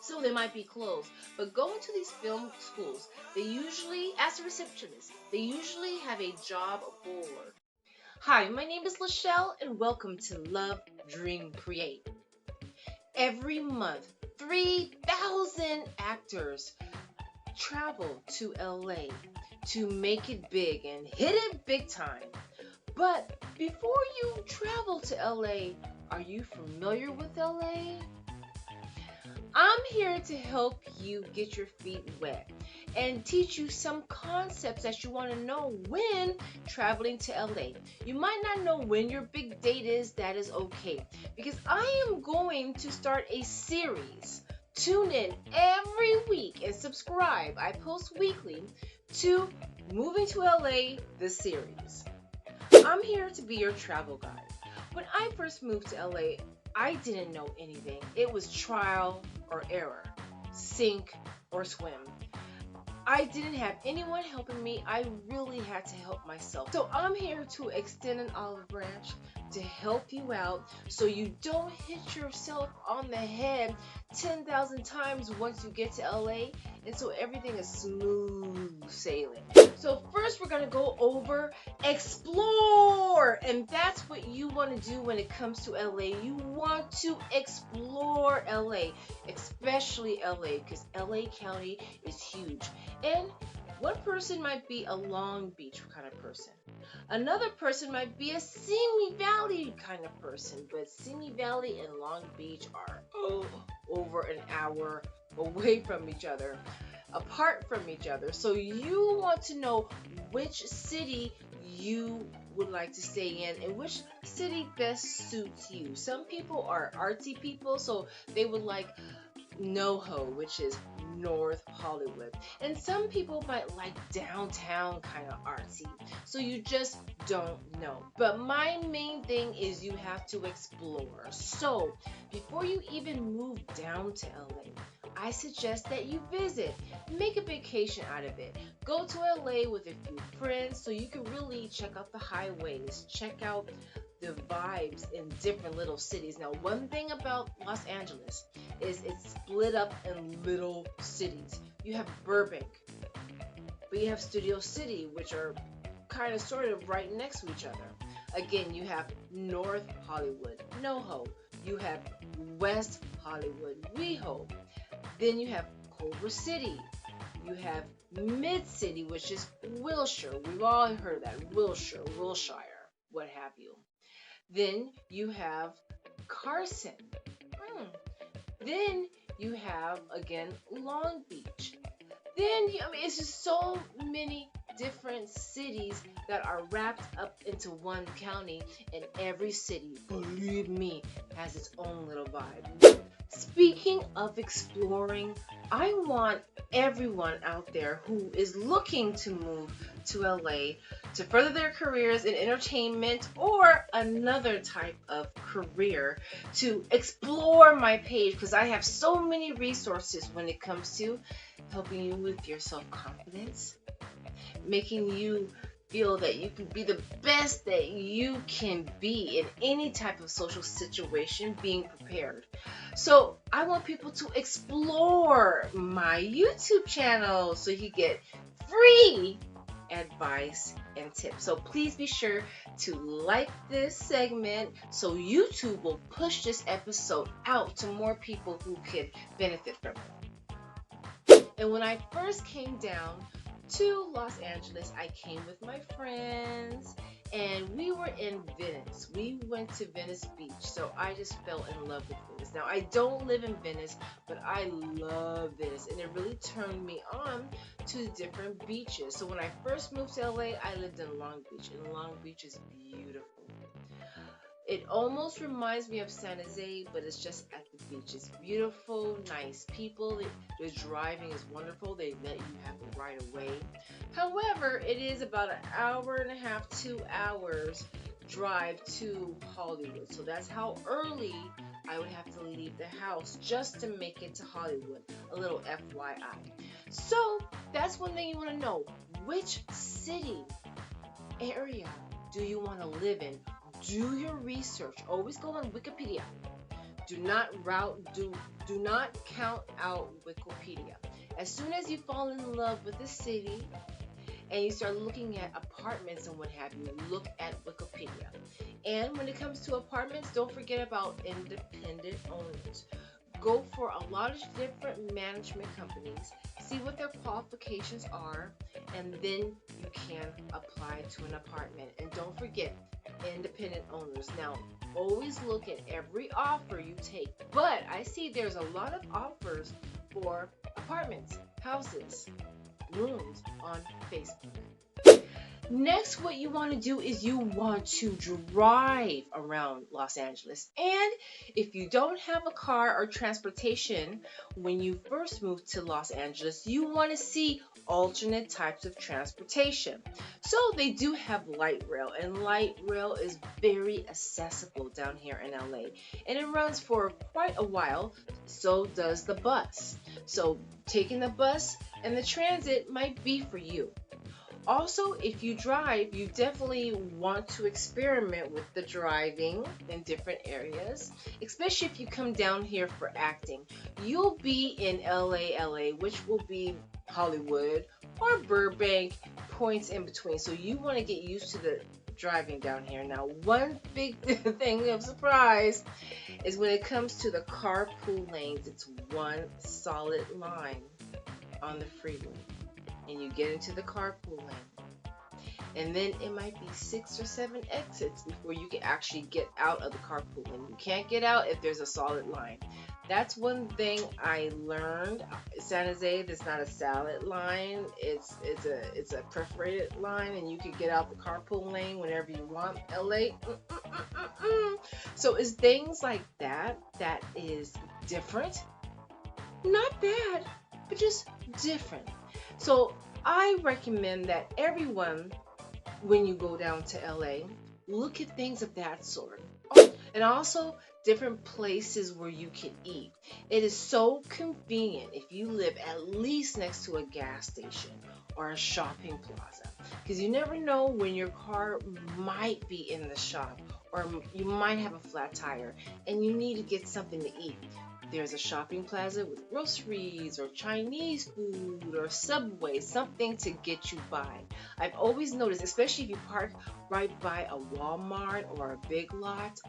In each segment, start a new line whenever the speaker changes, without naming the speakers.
So they might be closed. But going to these film schools, they usually, as a receptionist, they usually have a job board. Hi, my name is Lashelle, and welcome to Love.Dream.Create. Every month, 3,000 actors travel to LA to make it big and hit it big time. But before you travel to LA, are you familiar with LA? I'm here to help you get your feet wet and teach you some concepts that you want to know when traveling to LA. You might not know when your big date is, that is okay, because I am going to start a series. Tune in every week and subscribe. I post weekly to Moving to LA, the series. I'm here to be your travel guide. When I first moved to LA, I didn't know anything. It was trial or error, sink or swim. I didn't have anyone helping me. I really had to help myself. So I'm here to extend an olive branch to help you out so you don't hit yourself on the head 10,000 times once you get to LA, and so everything is smooth sailing. So first we're going to go over explore, and that's what you want to do when it comes to LA. You want to explore LA, especially LA, because LA County is huge. And one person might be a Long Beach kind of person. Another person might be a Simi Valley kind of person. But Simi Valley and Long Beach are over an hour away from each other, apart from each other. So you want to know which city you would like to stay in and which city best suits you. Some people are artsy people, so they would like NoHo, which is North Hollywood. And some people might like downtown kind of artsy. So you just don't know. But my main thing is you have to explore. So before you even move down to LA, I suggest that you visit. Make a vacation out of it. Go to LA with a few friends so you can really check out the highways, check out the vibes in different little cities. Now, one thing about Los Angeles is it's split up in little cities. You have Burbank, but you have Studio City, which are kind of sort of right next to each other. Again, you have North Hollywood, NoHo. You have West Hollywood, WeHo. Then you have Culver City. You have Mid City, which is Wilshire. We've all heard that. Wilshire, Wilshire, what have you. Then you have Carson. Then you have, again, Long Beach. Then, it's just so many different cities that are wrapped up into one county, and every city, believe me, has its own little vibe. Speaking of exploring, I want everyone out there who is looking to move to LA to further their careers in entertainment or another type of career to explore my page, because I have so many resources when it comes to helping you with your self-confidence, making you feel that you can be the best that you can be in any type of social situation, being prepared. So I want people to explore my YouTube channel so you get free advice and tips. So please be sure to like this segment so YouTube will push this episode out to more people who could benefit from it. And when I first came down to Los Angeles, I came with my friends and we were in Venice. We went to Venice Beach, so I just fell in love with Venice. Now, I don't live in Venice, but I love Venice, and it really turned me on to different beaches. So when I first moved to LA, I lived in Long Beach, and Long Beach is beautiful. It almost reminds me of San Jose, but it's just at the beach. It's beautiful, nice people. The driving is wonderful. They let you have it right away. However, it is about an hour and a half, 2 hours drive to Hollywood. So that's how early I would have to leave the house just to make it to Hollywood. A little FYI. So that's one thing you want to know. Which city, area do you want to live in? Do your research. Always go on Wikipedia. do not count out Wikipedia. As soon as you fall in love with the city and you start looking at apartments and what have you, look at Wikipedia. And when it comes to apartments, don't forget about independent owners. Go for a lot of different management companies, see what their qualifications are, and then you can apply to an apartment. And don't forget independent owners. Now, always look at every offer you take, but I see there's a lot of offers for apartments, houses, rooms on Facebook. Next, what you want to do is you want to drive around Los Angeles. And if you don't have a car or transportation when you first move to Los Angeles, you want to see alternate types of transportation. So they do have light rail, and light rail is very accessible down here in LA. And it runs for quite a while, so does the bus. So taking the bus and the transit might be for you. Also, if you drive, you definitely want to experiment with the driving in different areas, especially if you come down here for acting. You'll be in LA, which will be Hollywood or Burbank, points in between. So you want to get used to the driving down here. Now, one big thing of surprise is when it comes to the carpool lanes, it's one solid line on the freeway. And you get into the carpool lane, and then it might be 6 or 7 exits before you can actually get out of the carpool lane. You can't get out if there's a solid line. That's one thing I learned. San Jose, there's not a salad line. It's a perforated line, and you can get out the carpool lane whenever you want. LA, So it's things like that that is different. Not bad, but just different. So I recommend that everyone, when you go down to LA, look at things of that sort. Oh, and also different places where you can eat. It is so convenient if you live at least next to a gas station or a shopping plaza, because you never know when your car might be in the shop, or you might have a flat tire and you need to get something to eat. There's a shopping plaza with groceries or Chinese food or Subway, something to get you by. I've always noticed, especially if you park right by a Walmart or a Big Lots,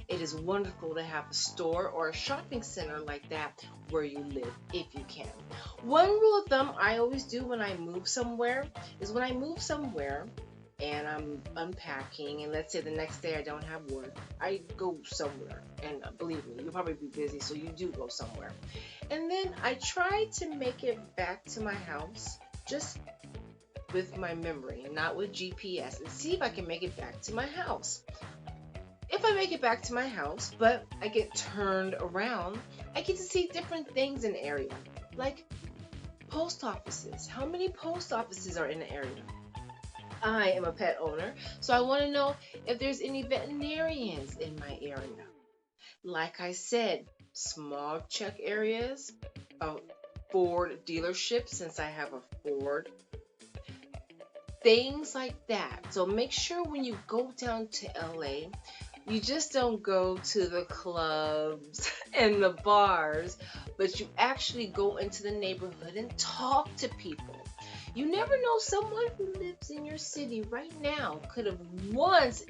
it is wonderful to have a store or a shopping center like that where you live, if you can. One rule of thumb I always do when I move somewhere is when I move somewhere and I'm unpacking, and let's say the next day I don't have work, I go somewhere, and believe me, you'll probably be busy, so you do go somewhere. And then I try to make it back to my house just with my memory, not with GPS, and see if I can make it back to my house. If I make it back to my house, but I get turned around, I get to see different things in the area, like post offices. How many post offices are in the area? I am a pet owner, so I want to know if there's any veterinarians in my area. Like I said, small check areas, a Ford dealership, since I have a Ford. Things like that. So make sure when you go down to LA, you just don't go to the clubs and the bars, but you actually go into the neighborhood and talk to people. You never know, someone who lives in your city right now could have once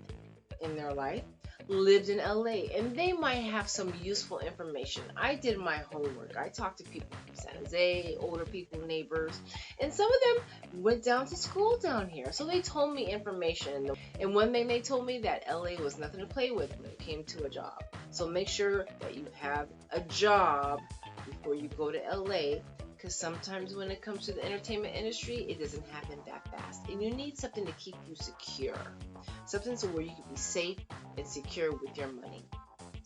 in their life lived in LA, and they might have some useful information. I did my homework. I talked to people from San Jose, older people, neighbors, and some of them went down to school down here, so they told me information. And one thing they told me, that LA was nothing to play with when it came to a job. So make sure that you have a job before you go to LA, because sometimes when it comes to the entertainment industry, it doesn't happen that fast, and you need something to keep you secure, something so where you can be safe and secure with your money.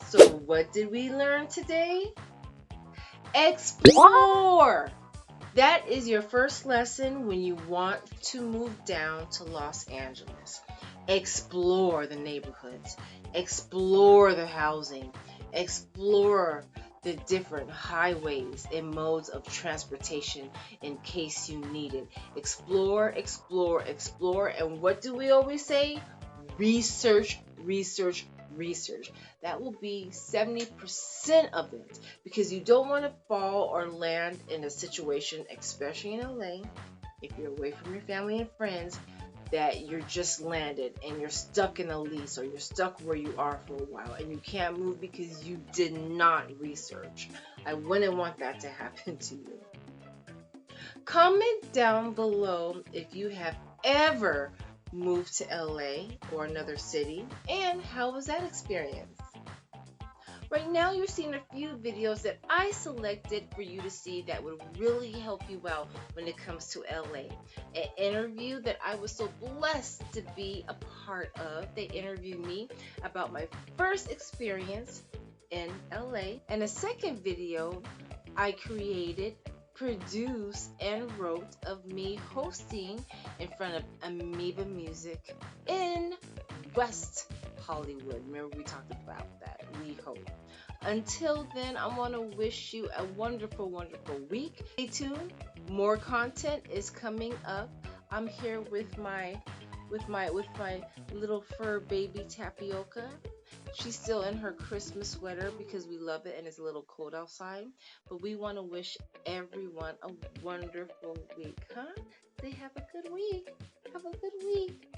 So what did we learn today? Explore! That is your first lesson when you want to move down to Los Angeles. Explore the neighborhoods, explore the housing, explore the different highways and modes of transportation in case you need it. Explore, explore, explore. And what do we always say? Research, research, research. That will be 70% of it, because you don't want to fall or land in a situation, especially in LA, if you're away from your family and friends, that you're just landed and you're stuck in a lease, or you're stuck where you are for a while and you can't move because you did not research. I wouldn't want that to happen to you. Comment down below if you have ever moved to LA or another city, and how was that experience? Right now you're seeing a few videos that I selected for you to see that would really help you out when it comes to LA. An interview that I was so blessed to be a part of. They interviewed me about my first experience in LA. And a second video I created, produced, and wrote of me hosting in front of Amoeba Music in West Hollywood. Remember, we talked about that. We hope. Until then, I want to wish you a wonderful, wonderful week. Stay tuned. More content is coming up. I'm here with my little fur baby Tapioca. She's still in her Christmas sweater because we love it and it's a little cold outside. But we want to wish everyone a wonderful week, huh? Say have a good week. Have a good week.